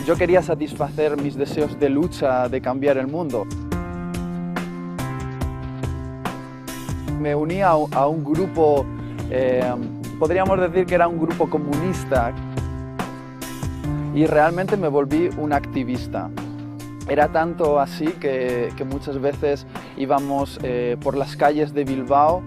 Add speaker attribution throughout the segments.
Speaker 1: Yo quería satisfacer mis deseos de lucha, de cambiar el mundo. Me uní a un grupo, podríamos decir que era un grupo comunista, y realmente me volví un activista. Era tanto así que muchas veces íbamos por las calles de Bilbao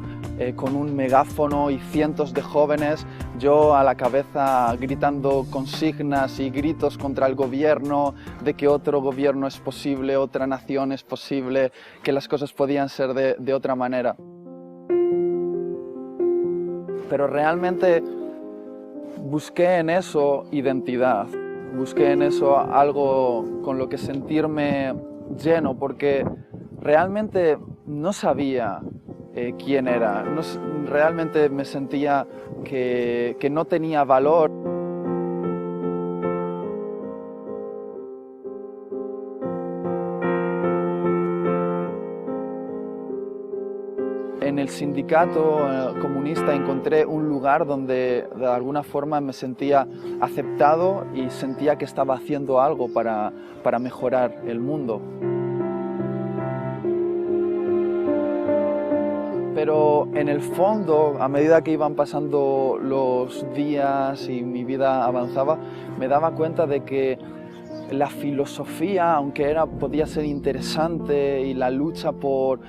Speaker 1: con un megáfono y cientos de jóvenes, yo a la cabeza gritando consignas y gritos contra el gobierno, de que otro gobierno es posible, otra nación es posible, que las cosas podían ser de otra manera. Pero realmente busqué en eso identidad, busqué en eso algo con lo que sentirme lleno, porque realmente no sabía quién era, realmente me sentía que no tenía valor. En el sindicato comunista encontré un lugar donde de alguna forma me sentía aceptado y sentía que estaba haciendo algo para mejorar el mundo. Pero en el fondo, a medida que iban pasando los días y mi vida avanzaba, me daba cuenta de que la filosofía, aunque podía ser interesante, y la lucha por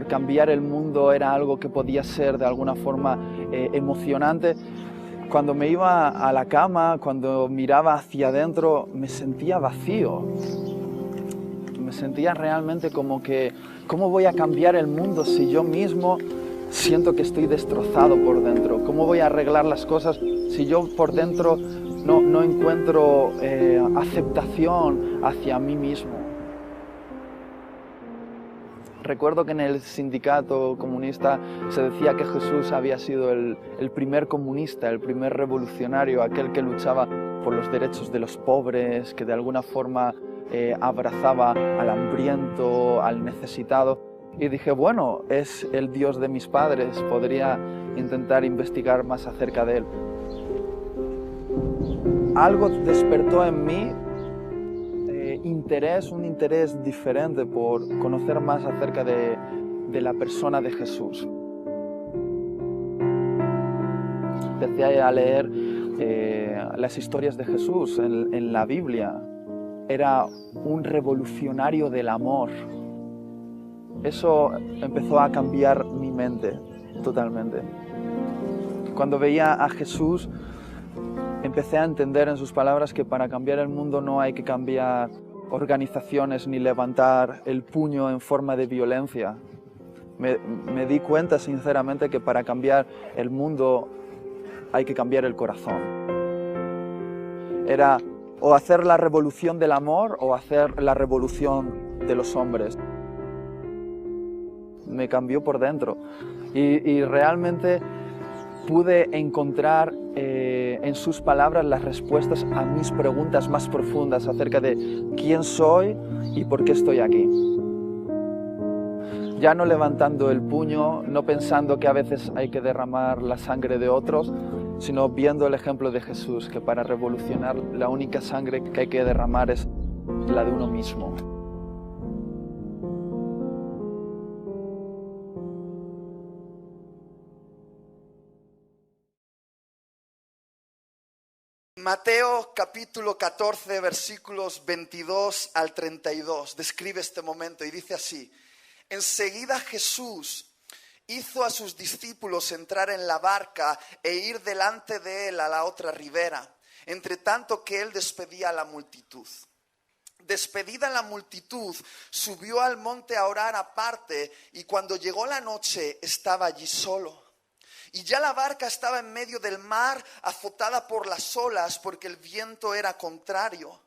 Speaker 1: cambiar el mundo era algo que podía ser de alguna forma emocionante, cuando me iba a la cama, cuando miraba hacia adentro, me sentía vacío. Me sentía realmente como que, ¿cómo voy a cambiar el mundo si yo mismo siento que estoy destrozado por dentro? ¿Cómo voy a arreglar las cosas si yo por dentro no encuentro aceptación hacia mí mismo? Recuerdo que en el sindicato comunista se decía que Jesús había sido el primer comunista, el primer revolucionario, aquel que luchaba por los derechos de los pobres, que de alguna forma abrazaba al hambriento, al necesitado. Y dije, bueno, es el Dios de mis padres, podría intentar investigar más acerca de él. Algo despertó en mí un interés diferente por conocer más acerca de la persona de Jesús. Empecé a leer las historias de Jesús en la Biblia. Era un revolucionario del amor. Eso empezó a cambiar mi mente totalmente. Cuando veía a Jesús, empecé a entender en sus palabras que para cambiar el mundo no hay que cambiar organizaciones ni levantar el puño en forma de violencia. Me di cuenta sinceramente que para cambiar el mundo hay que cambiar el corazón. Era o hacer la revolución del amor o hacer la revolución de los hombres. Me cambió por dentro y realmente pude encontrar en sus palabras las respuestas a mis preguntas más profundas acerca de quién soy y por qué estoy aquí. Ya no levantando el puño, no pensando que a veces hay que derramar la sangre de otros, sino viendo el ejemplo de Jesús, que para revolucionar la única sangre que hay que derramar es la de uno mismo.
Speaker 2: Mateo capítulo 14, versículos 22 al 32, describe este momento y dice así: enseguida Jesús hizo a sus discípulos entrar en la barca e ir delante de él a la otra ribera, entre tanto que él despedía a la multitud. Despedida la multitud, subió al monte a orar aparte, y cuando llegó la noche estaba allí solo. Y ya la barca estaba en medio del mar, azotada por las olas, porque el viento era contrario.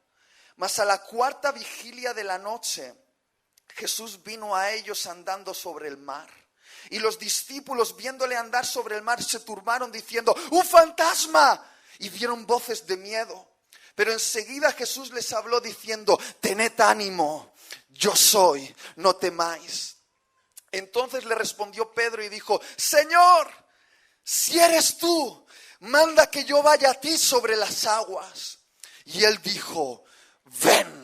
Speaker 2: Mas a la cuarta vigilia de la noche, Jesús vino a ellos andando sobre el mar. Y los discípulos, viéndole andar sobre el mar, se turbaron diciendo: ¡un fantasma! Y dieron voces de miedo. Pero enseguida Jesús les habló diciendo: tened ánimo, yo soy, no temáis. Entonces le respondió Pedro y dijo: Señor, si eres tú, manda que yo vaya a ti sobre las aguas. Y él dijo: ven.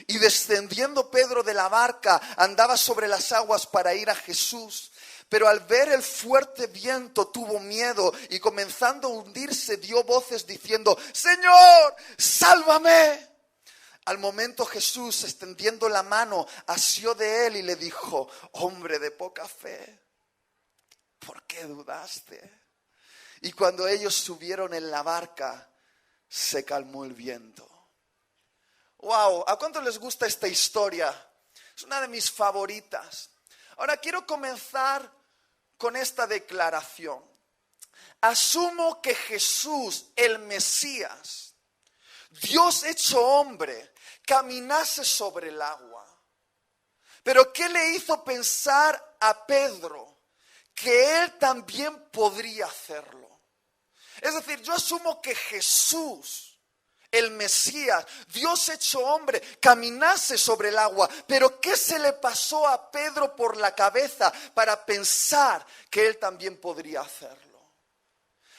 Speaker 2: Y descendiendo Pedro de la barca, andaba sobre las aguas para ir a Jesús. Pero al ver el fuerte viento tuvo miedo y comenzando a hundirse dio voces diciendo: Señor, sálvame. Al momento Jesús, extendiendo la mano, asió de él y le dijo: hombre de poca fe, ¿por qué dudaste? Y cuando ellos subieron en la barca, se calmó el viento. Wow, ¿a cuánto les gusta esta historia? Es una de mis favoritas. Ahora quiero comenzar con esta declaración. Asumo que Jesús, el Mesías, Dios hecho hombre, caminase sobre el agua. Pero ¿qué le hizo pensar a Pedro que él también podría hacerlo? Es decir, yo asumo que Jesús, el Mesías, Dios hecho hombre, caminase sobre el agua. Pero ¿qué se le pasó a Pedro por la cabeza para pensar que él también podría hacerlo?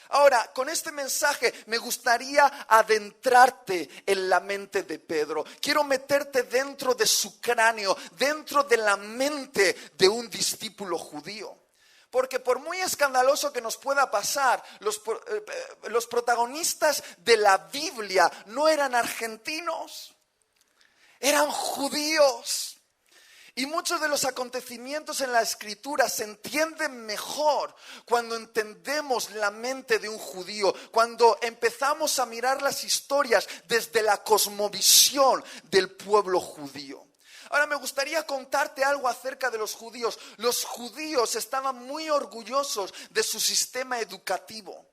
Speaker 2: Ahora, con este mensaje me gustaría adentrarte en la mente de Pedro. Quiero meterte dentro de su cráneo, dentro de la mente de un discípulo judío. Porque por muy escandaloso que nos pueda pasar, los protagonistas de la Biblia no eran argentinos, eran judíos. Y muchos de los acontecimientos en la Escritura se entienden mejor cuando entendemos la mente de un judío, cuando empezamos a mirar las historias desde la cosmovisión del pueblo judío. Ahora me gustaría contarte algo acerca de los judíos. Los judíos estaban muy orgullosos de su sistema educativo.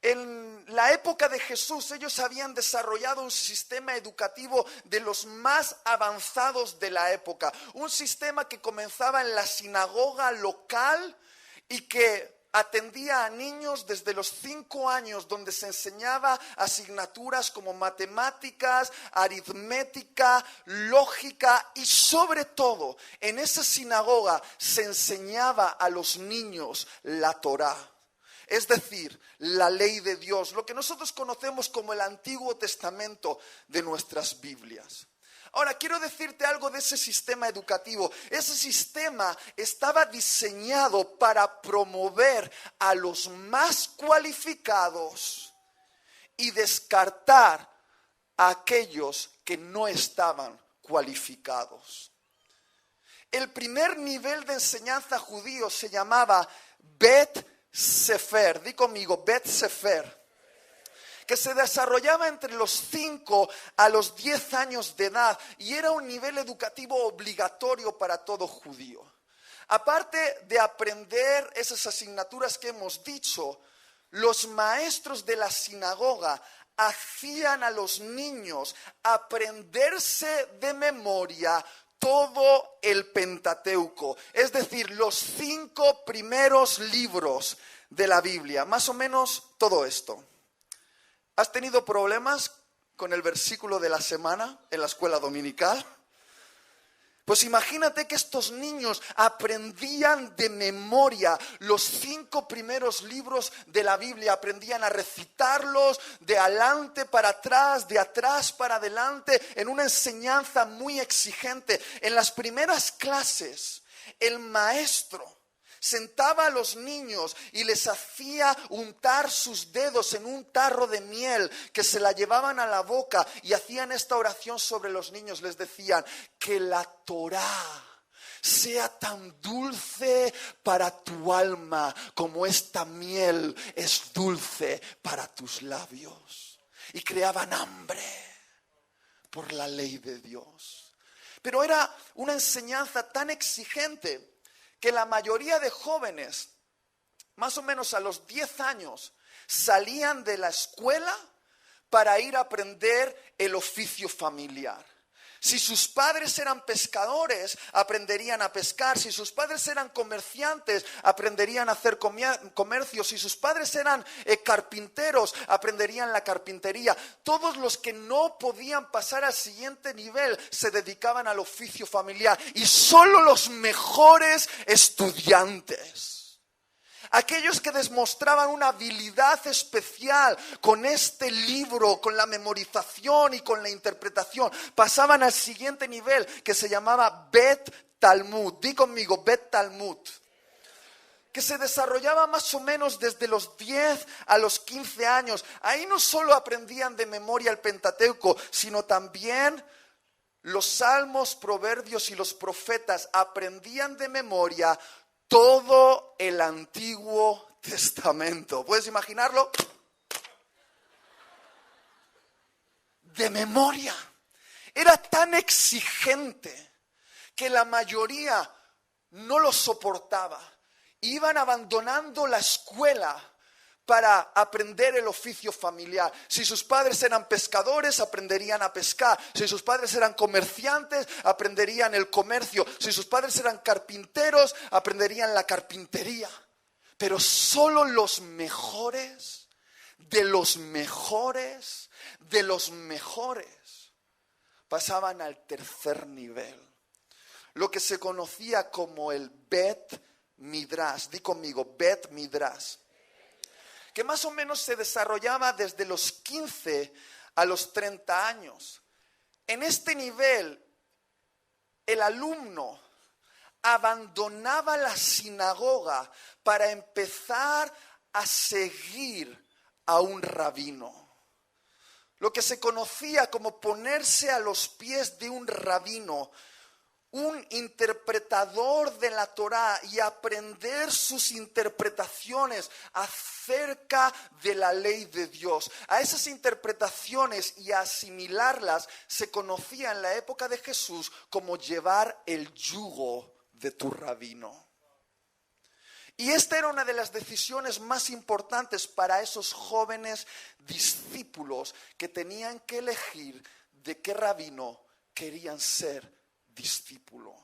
Speaker 2: En la época de Jesús ellos habían desarrollado un sistema educativo de los más avanzados de la época. Un sistema que comenzaba en la sinagoga local y que atendía a niños desde los 5 años, donde se enseñaba asignaturas como matemáticas, aritmética, lógica y sobre todo en esa sinagoga se enseñaba a los niños la Torá. Es decir, la ley de Dios, lo que nosotros conocemos como el Antiguo Testamento de nuestras Biblias. Ahora, quiero decirte algo de ese sistema educativo. Ese sistema estaba diseñado para promover a los más cualificados y descartar a aquellos que no estaban cualificados. El primer nivel de enseñanza judío se llamaba Bet Sefer, di conmigo, Bet Sefer, que se desarrollaba entre los 5 a los 10 años de edad y era un nivel educativo obligatorio para todo judío. Aparte de aprender esas asignaturas que hemos dicho, los maestros de la sinagoga hacían a los niños aprenderse de memoria todo el Pentateuco, es decir, los 5 primeros libros de la Biblia, más o menos todo esto. ¿Has tenido problemas con el versículo de la semana en la escuela dominical? Pues imagínate que estos niños aprendían de memoria los 5 primeros libros de la Biblia, aprendían a recitarlos de adelante para atrás, de atrás para adelante, en una enseñanza muy exigente. En las primeras clases, el maestro sentaba a los niños y les hacía untar sus dedos en un tarro de miel que se la llevaban a la boca y hacían esta oración sobre los niños. Les decían: que la Torá sea tan dulce para tu alma como esta miel es dulce para tus labios. Y creaban hambre por la ley de Dios. Pero era una enseñanza tan exigente que la mayoría de jóvenes, más o menos a los 10 años, salían de la escuela para ir a aprender el oficio familiar. Si sus padres eran pescadores, aprenderían a pescar. Si sus padres eran comerciantes, aprenderían a hacer comercio. Si sus padres eran carpinteros, aprenderían la carpintería. Todos los que no podían pasar al siguiente nivel se dedicaban al oficio familiar. Y solo los mejores estudiantes Aquellos que demostraban una habilidad especial con este libro, con la memorización y con la interpretación, pasaban al siguiente nivel que se llamaba Bet Talmud. Di conmigo, Bet Talmud. Que se desarrollaba más o menos desde los 10 a los 15 años. Ahí no solo aprendían de memoria el Pentateuco, sino también los salmos, proverbios y los profetas. Aprendían de memoria todo el Antiguo Testamento. ¿Puedes imaginarlo? De memoria. Era tan exigente que la mayoría no lo soportaba. Iban abandonando la escuela para aprender el oficio familiar. Si sus padres eran pescadores, aprenderían a pescar. Si sus padres eran comerciantes, aprenderían el comercio. Si sus padres eran carpinteros, aprenderían la carpintería. Pero solo los mejores, de los mejores, de los mejores, pasaban al tercer nivel. Lo que se conocía como el Bet Midrash. Di conmigo, Bet Midrash. Que más o menos se desarrollaba desde los 15 a los 30 años. En este nivel, el alumno abandonaba la sinagoga para empezar a seguir a un rabino. Lo que se conocía como ponerse a los pies de un rabino, un interpretador de la Torá, y aprender sus interpretaciones acerca de la ley de Dios. A esas interpretaciones y a asimilarlas se conocía en la época de Jesús como llevar el yugo de tu rabino. Y esta era una de las decisiones más importantes para esos jóvenes discípulos que tenían que elegir de qué rabino querían ser discípulo.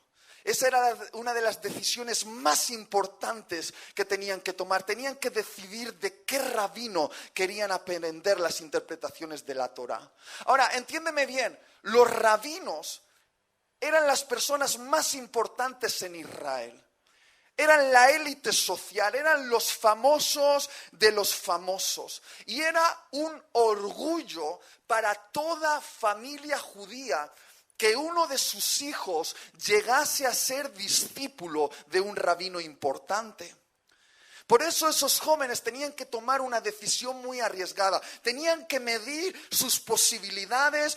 Speaker 2: Esa era una de las decisiones más importantes que tenían que tomar. Tenían que decidir de qué rabino querían aprender las interpretaciones de la Torá. Ahora, entiéndeme bien, los rabinos eran las personas más importantes en Israel. Eran la élite social, eran los famosos de los famosos. Y era un orgullo para toda familia judía que uno de sus hijos llegase a ser discípulo de un rabino importante. Por eso esos jóvenes tenían que tomar una decisión muy arriesgada. Tenían que medir sus posibilidades,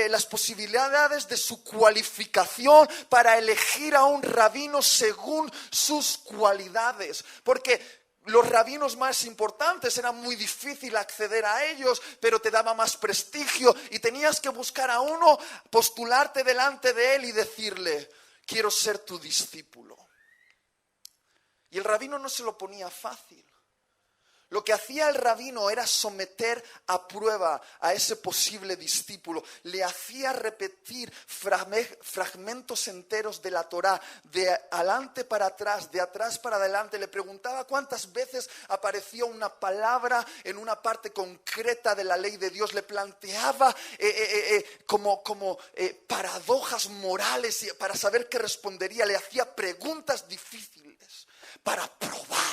Speaker 2: las posibilidades de su cualificación para elegir a un rabino según sus cualidades. Porque los rabinos más importantes era muy difícil acceder a ellos, pero te daba más prestigio y tenías que buscar a uno, postularte delante de él y decirle, quiero ser tu discípulo. Y el rabino no se lo ponía fácil. Lo que hacía el rabino era someter a prueba a ese posible discípulo. Le hacía repetir fragmentos enteros de la Torá, de adelante para atrás, de atrás para adelante. Le preguntaba cuántas veces aparecía una palabra en una parte concreta de la ley de Dios. Le planteaba como paradojas morales para saber qué respondería. Le hacía preguntas difíciles para probar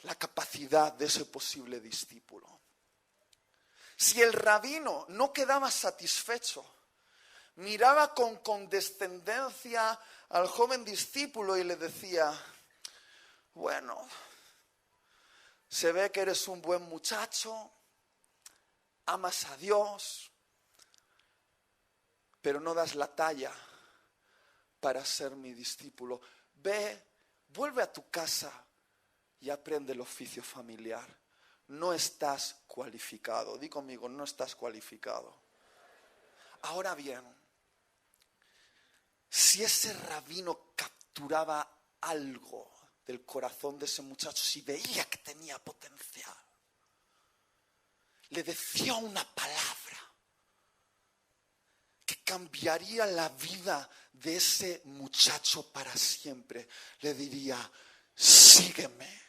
Speaker 2: la capacidad de ese posible discípulo. Si el rabino no quedaba satisfecho, miraba con condescendencia al joven discípulo y le decía, bueno, se ve que eres un buen muchacho, amas a Dios, pero no das la talla para ser mi discípulo. Ve, vuelve a tu casa y aprende el oficio familiar. No estás cualificado. Di conmigo, no estás cualificado. Ahora bien, si ese rabino capturaba algo del corazón de ese muchacho, si veía que tenía potencial, le decía una palabra que cambiaría la vida de ese muchacho para siempre. Le diría, sígueme.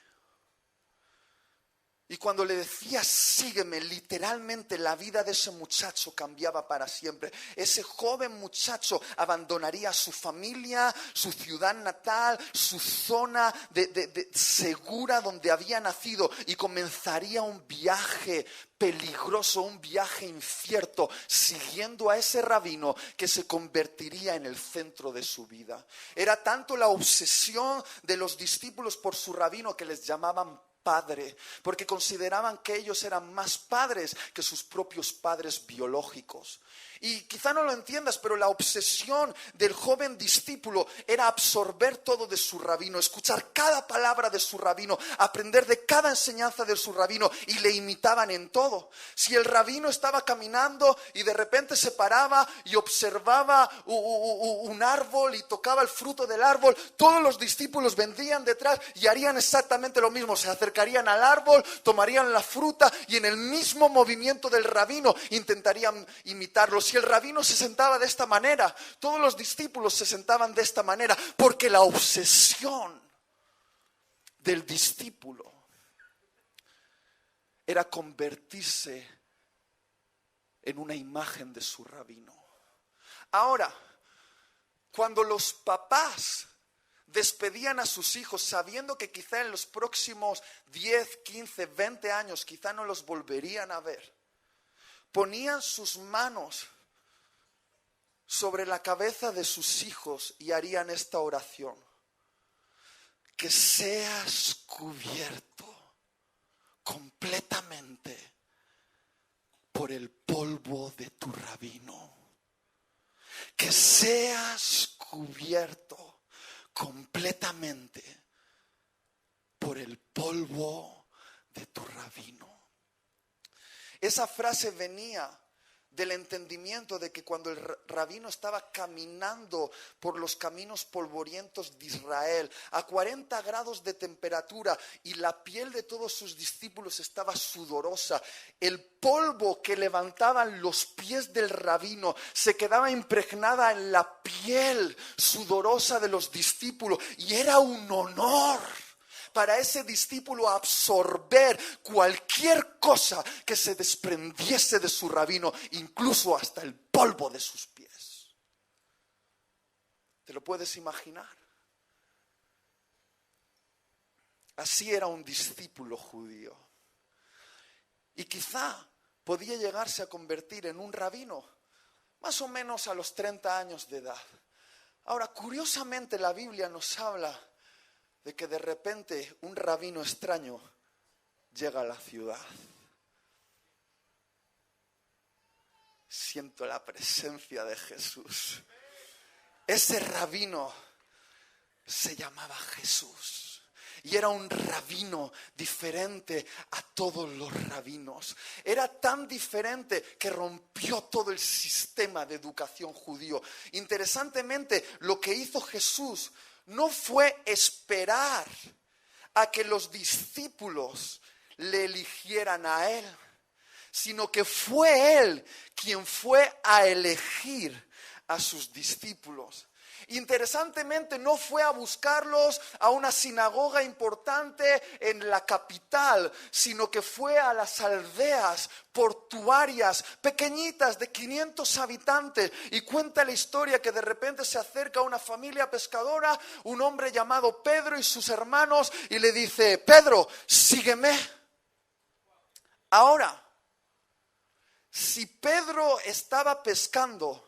Speaker 2: Y Y cuando le decía sígueme, literalmente la vida de ese muchacho cambiaba para siempre. Ese joven muchacho abandonaría su familia, su ciudad natal, su zona segura donde había nacido, y comenzaría un viaje peligroso, un viaje incierto, siguiendo a ese rabino que se convertiría en el centro de su vida. Era tanto la obsesión de los discípulos por su rabino que les llamaban padre, porque consideraban que ellos eran más padres que sus propios padres biológicos. Y quizá no lo entiendas, pero la obsesión del joven discípulo era absorber todo de su rabino, escuchar cada palabra de su rabino, aprender de cada enseñanza de su rabino, y le imitaban en todo. Si el rabino estaba caminando y de repente se paraba y observaba un árbol y tocaba el fruto del árbol, todos los discípulos vendrían detrás y harían exactamente lo mismo. Se acercarían al árbol, tomarían la fruta y en el mismo movimiento del rabino intentarían imitarlo. Si el rabino se sentaba de esta manera, todos los discípulos se sentaban de esta manera, porque la obsesión del discípulo era convertirse en una imagen de su rabino. Ahora, cuando los papás despedían a sus hijos sabiendo que quizá en los próximos 10, 15, 20 años quizá no los volverían a ver, ponían sus manos sobre la cabeza de sus hijos y harían esta oración: que seas cubierto completamente por el polvo de tu rabino. Que seas cubierto completamente por el polvo de tu rabino. Esa frase venía del entendimiento de que cuando el rabino estaba caminando por los caminos polvorientos de Israel a 40 grados de temperatura y la piel de todos sus discípulos estaba sudorosa, el polvo que levantaban los pies del rabino se quedaba impregnada en la piel sudorosa de los discípulos, y era un honor para ese discípulo absorber cualquier cosa que se desprendiese de su rabino, incluso hasta el polvo de sus pies. ¿Te lo puedes imaginar? Así era un discípulo judío. Y quizá podía llegarse a convertir en un rabino más o menos a los 30 años de edad. Ahora, curiosamente, la Biblia nos habla de que de repente un rabino extraño llega a la ciudad. Siento la presencia de Jesús. Ese rabino se llamaba Jesús. Y era un rabino diferente a todos los rabinos. Era tan diferente que rompió todo el sistema de educación judío. Interesantemente, lo que hizo Jesús no fue esperar a que los discípulos le eligieran a él, sino que fue él quien fue a elegir a sus discípulos. Interesantemente, no fue a buscarlos a una sinagoga importante en la capital, sino que fue a las aldeas portuarias, pequeñitas, de 500 habitantes. Y cuenta la historia que de repente se acerca a una familia pescadora, un hombre llamado Pedro y sus hermanos, y le dice: Pedro, sígueme. Ahora, si Pedro estaba pescando,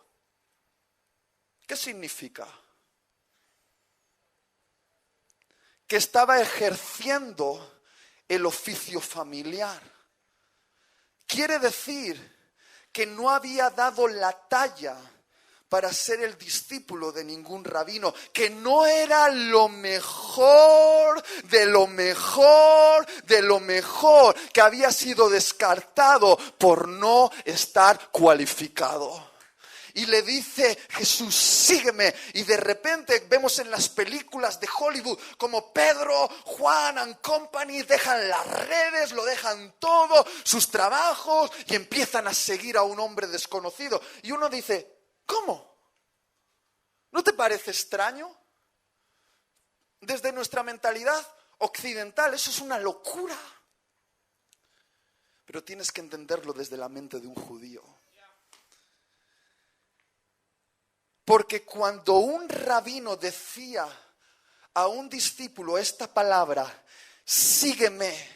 Speaker 2: ¿qué significa? Que estaba ejerciendo el oficio familiar. Quiere decir que no había dado la talla para ser el discípulo de ningún rabino, que no era lo mejor de lo mejor de lo mejor, que había sido descartado por no estar cualificado. Y le dice Jesús: sígueme. Y de repente vemos en las películas de Hollywood como Pedro, Juan and company dejan las redes, lo dejan todo, sus trabajos, y empiezan a seguir a un hombre desconocido. Y uno dice: ¿cómo? ¿No te parece extraño? Desde nuestra mentalidad occidental eso es una locura. Pero tienes que entenderlo desde la mente de un judío. Porque cuando un rabino decía a un discípulo esta palabra, sígueme,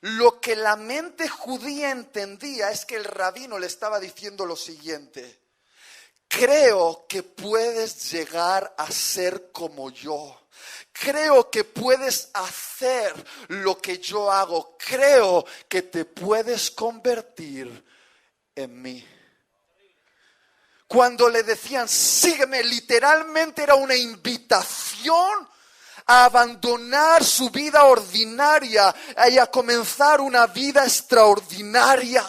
Speaker 2: lo que la mente judía entendía es que el rabino le estaba diciendo lo siguiente: creo que puedes llegar a ser como yo. Creo que puedes hacer lo que yo hago. Creo que te puedes convertir en mí. Cuando le decían, sígueme, literalmente era una invitación a abandonar su vida ordinaria y a comenzar una vida extraordinaria.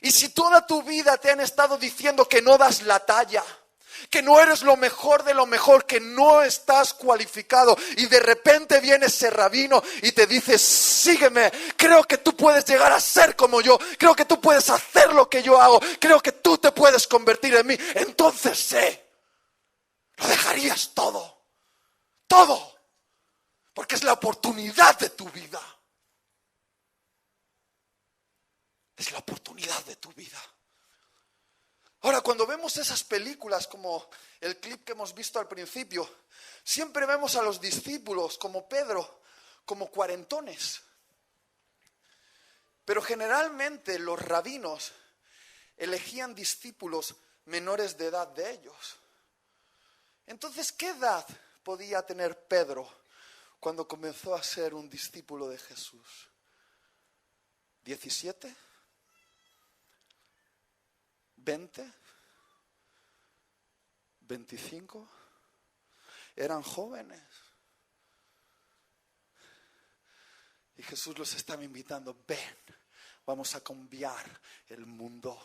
Speaker 2: Y si toda tu vida te han estado diciendo que no das la talla, que no eres lo mejor de lo mejor, que no estás cualificado, y de repente viene ese rabino y te dice, sígueme, creo que tú puedes llegar a ser como yo, creo que tú puedes hacer lo que yo hago, creo que tú te puedes convertir en mí, entonces lo dejarías todo, porque es la oportunidad de tu vida. Es la oportunidad de tu vida. Ahora, cuando vemos esas películas como el clip que hemos visto al principio, siempre vemos a los discípulos como Pedro, como cuarentones. Pero generalmente los rabinos elegían discípulos menores de edad de ellos. Entonces, ¿qué edad podía tener Pedro cuando comenzó a ser un discípulo de Jesús? ¿17? ¿20? ¿25? Eran jóvenes. Y Jesús los estaba invitando, ven, vamos a cambiar el mundo.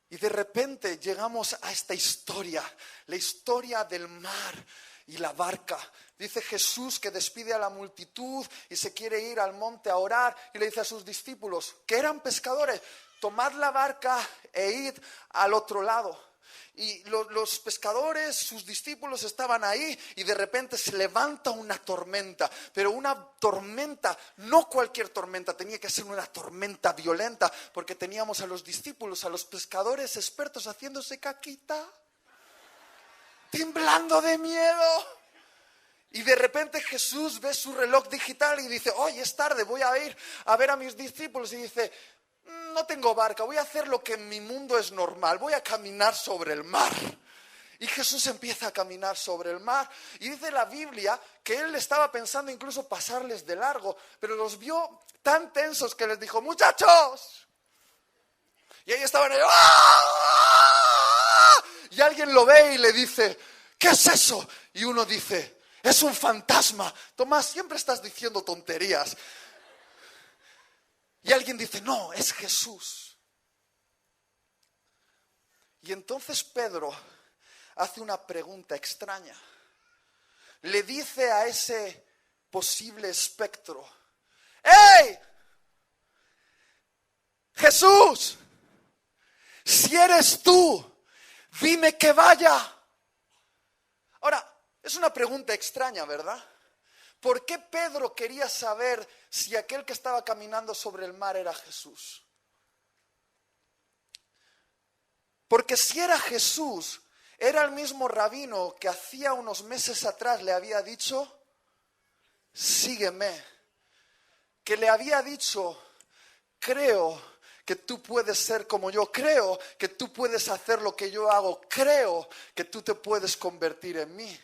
Speaker 2: Y de repente llegamos a esta historia, la historia del mar y la barca. Dice Jesús que despide a la multitud y se quiere ir al monte a orar y le dice a sus discípulos, que eran pescadores, tomad la barca e id al otro lado. Y los pescadores, sus discípulos estaban ahí y de repente se levanta una tormenta, pero una tormenta, no cualquier tormenta, tenía que ser una tormenta violenta, porque teníamos a los discípulos, a los pescadores expertos haciéndose caquita, temblando de miedo. Y de repente Jesús ve su reloj digital y dice, oye, es tarde, voy a ir a ver a mis discípulos. Y dice, no tengo barca, voy a hacer lo que en mi mundo es normal, voy a caminar sobre el mar. Y Jesús empieza a caminar sobre el mar. Y dice la Biblia que él estaba pensando incluso pasarles de largo, pero los vio tan tensos que les dijo, muchachos. Y ahí estaban ellos. ¡Ah! Y alguien lo ve y le dice, ¿qué es eso? Y uno dice, es un fantasma. Tomás, siempre estás diciendo tonterías. Y alguien dice, no, es Jesús. Y entonces Pedro hace una pregunta extraña. Le dice a ese posible espectro, ¡hey! Jesús, si eres tú, dime que vaya. Ahora, es una pregunta extraña, ¿verdad? ¿Por qué Pedro quería saber si aquel que estaba caminando sobre el mar era Jesús? Porque si era Jesús, era el mismo rabino que hacía unos meses atrás le había dicho, sígueme. Que le había dicho, creo que tú puedes ser como yo, creo que tú puedes hacer lo que yo hago, creo que tú te puedes convertir en mí.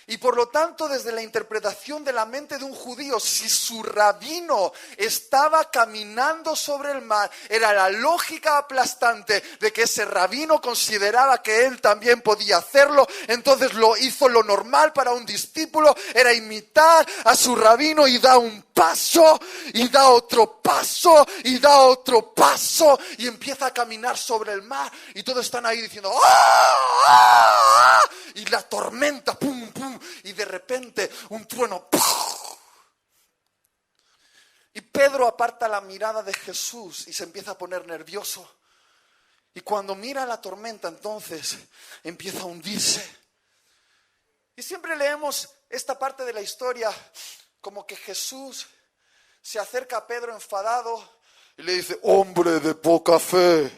Speaker 2: Y por lo tanto, desde la interpretación de la mente de un judío, si su rabino estaba caminando sobre el mar, era la lógica aplastante de que ese rabino consideraba que él también podía hacerlo. Entonces lo hizo. Lo normal para un discípulo era imitar a su rabino y da un paso, y da otro paso, y da otro paso, y empieza a caminar sobre el mar. Y todos están ahí diciendo, ¡ah! ¡Ah! Y la tormenta, pum, pum. Y de repente un trueno. ¡Pum! Y Pedro aparta la mirada de Jesús y se empieza a poner nervioso. Y cuando mira la tormenta, entonces empieza a hundirse. Y siempre leemos esta parte de la historia como que Jesús se acerca a Pedro enfadado y le dice, hombre de poca fe,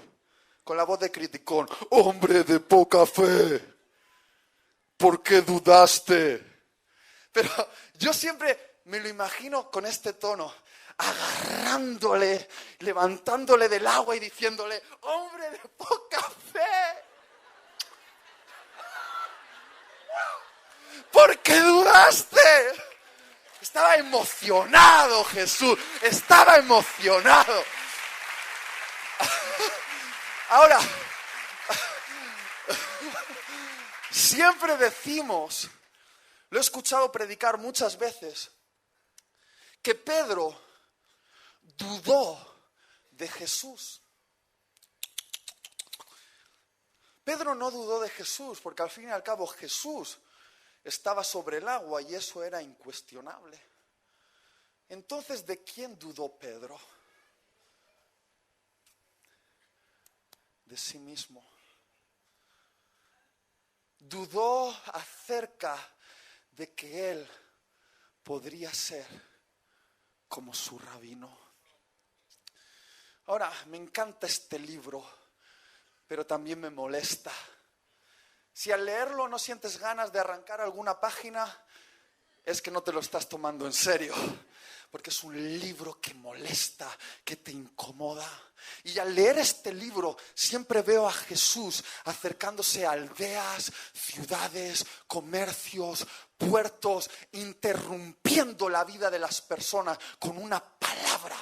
Speaker 2: con la voz de criticón, hombre de poca fe, ¿por qué dudaste? Pero yo siempre me lo imagino con este tono, agarrándole, levantándole del agua y diciéndole, hombre de poca fe, ¿por qué dudaste? Estaba emocionado Jesús, estaba emocionado. Ahora, siempre decimos, lo he escuchado predicar muchas veces, que Pedro dudó de Jesús. Pedro no dudó de Jesús, porque al fin y al cabo Jesús estaba sobre el agua y eso era incuestionable. Entonces, ¿de quién dudó Pedro? De sí mismo. Dudó acerca de que él podría ser como su rabino. Ahora, me encanta este libro, pero también me molesta. Si al leerlo no sientes ganas de arrancar alguna página, es que no te lo estás tomando en serio. Porque es un libro que molesta, que te incomoda. Y al leer este libro siempre veo a Jesús acercándose a aldeas, ciudades, comercios, puertos, interrumpiendo la vida de las personas con una palabra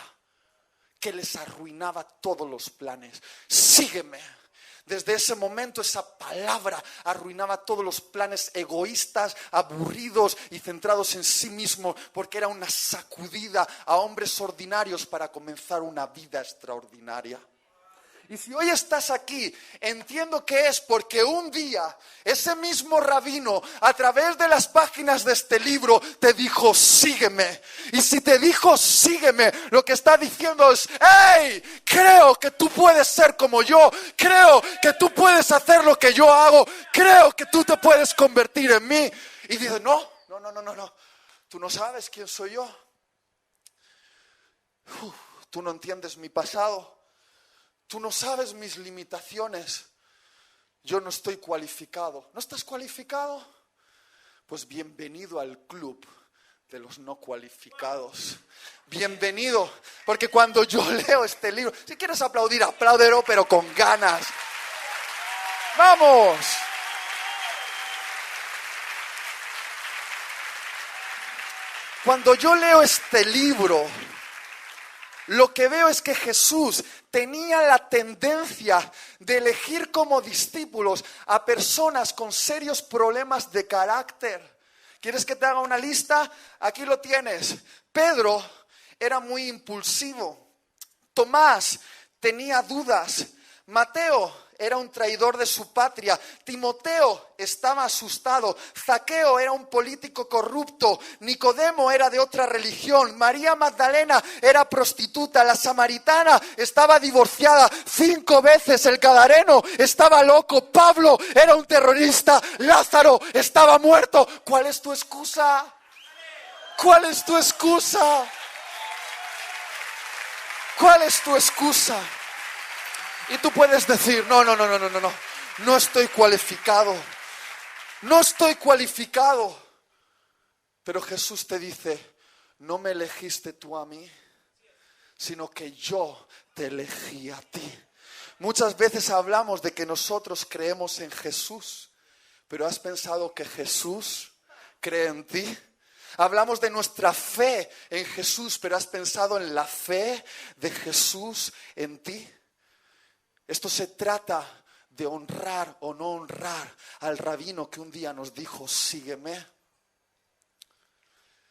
Speaker 2: que les arruinaba todos los planes. Sígueme. Desde ese momento esa palabra arruinaba todos los planes egoístas, aburridos y centrados en sí mismo, porque era una sacudida a hombres ordinarios para comenzar una vida extraordinaria. Y si hoy estás aquí, entiendo que es porque un día ese mismo rabino, a través de las páginas de este libro, te dijo, sígueme. Y si te dijo, sígueme, lo que está diciendo es, ¡hey! Creo que tú puedes ser como yo. Creo que tú puedes hacer lo que yo hago. Creo que tú te puedes convertir en mí. Y dice, no. Tú no sabes quién soy yo. Tú no entiendes mi pasado. Tú no sabes mis limitaciones. Yo no estoy cualificado. ¿No estás cualificado? Pues bienvenido al club de los no cualificados. Bienvenido, porque cuando yo leo este libro, si quieres aplaudir, apláudelo, pero con ganas. ¡Vamos! Cuando yo leo este libro, lo que veo es que Jesús tenía la tendencia de elegir como discípulos a personas con serios problemas de carácter. ¿Quieres que te haga una lista? Aquí lo tienes. Pedro era muy impulsivo. Tomás tenía dudas. Mateo era un traidor de su patria. Timoteo estaba asustado. Zaqueo era un político corrupto. Nicodemo era de otra religión. María Magdalena era prostituta. La samaritana estaba divorciada 5 veces. El gadareno estaba loco. Pablo era un terrorista. Lázaro estaba muerto. ¿Cuál es tu excusa? ¿Cuál es tu excusa? ¿Cuál es tu excusa? Y tú puedes decir, no estoy cualificado, no estoy cualificado. Pero Jesús te dice, no me elegiste tú a mí, sino que yo te elegí a ti. Muchas veces hablamos de que nosotros creemos en Jesús, pero ¿has pensado que Jesús cree en ti? Hablamos de nuestra fe en Jesús, pero ¿has pensado en la fe de Jesús en ti? Esto se trata de honrar o no honrar al rabino que un día nos dijo, sígueme.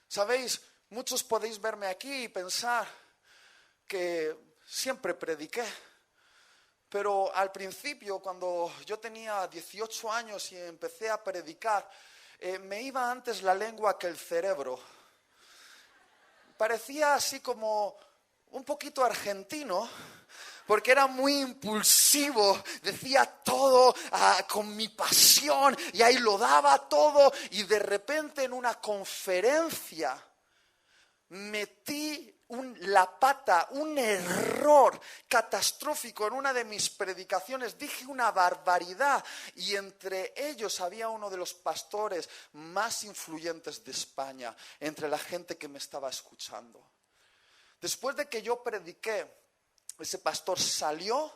Speaker 2: ¿Sabéis? Muchos podéis verme aquí y pensar que siempre prediqué. Pero al principio, cuando yo tenía 18 años y empecé a predicar, me iba antes la lengua que el cerebro. Parecía así como un poquito argentino, porque era muy impulsivo, decía todo con mi pasión y ahí lo daba todo, y de repente en una conferencia metí la pata, un error catastrófico en una de mis predicaciones. Dije una barbaridad y entre ellos había uno de los pastores más influyentes de España, entre la gente que me estaba escuchando. Después de que yo prediqué, ese pastor salió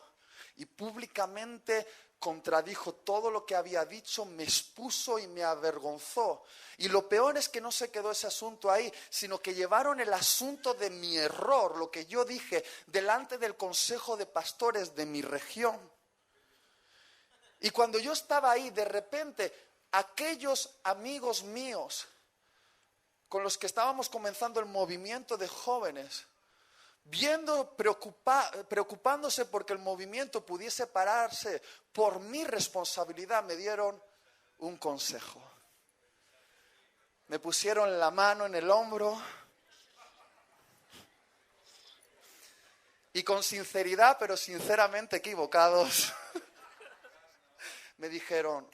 Speaker 2: y públicamente contradijo todo lo que había dicho, me expuso y me avergonzó. Y lo peor es que no se quedó ese asunto ahí, sino que llevaron el asunto de mi error, lo que yo dije, delante del consejo de pastores de mi región. Y cuando yo estaba ahí, de repente, aquellos amigos míos con los que estábamos comenzando el movimiento de jóvenes, preocupándose porque el movimiento pudiese pararse por mi responsabilidad, me dieron un consejo. Me pusieron la mano en el hombro y con sinceridad, pero sinceramente equivocados, me dijeron: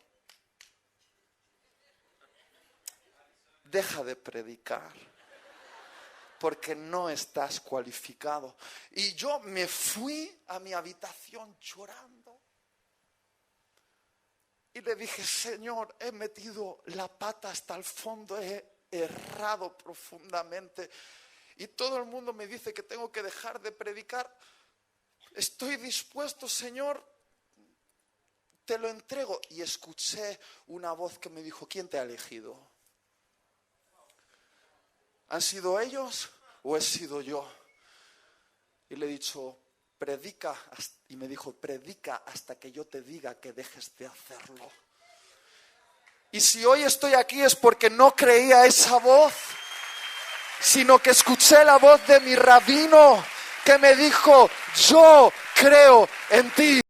Speaker 2: deja de predicar, porque no estás cualificado. Y yo me fui a mi habitación llorando. Y le dije: Señor, he metido la pata hasta el fondo, he errado profundamente. Y todo el mundo me dice que tengo que dejar de predicar. Estoy dispuesto, Señor, te lo entrego. Y escuché una voz que me dijo: ¿quién te ha elegido? ¿Han sido ellos o he sido yo? Y le he dicho: predica. Y me dijo: predica hasta que yo te diga que dejes de hacerlo. Y si hoy estoy aquí es porque no creía esa voz, sino que escuché la voz de mi rabino que me dijo: yo creo en ti.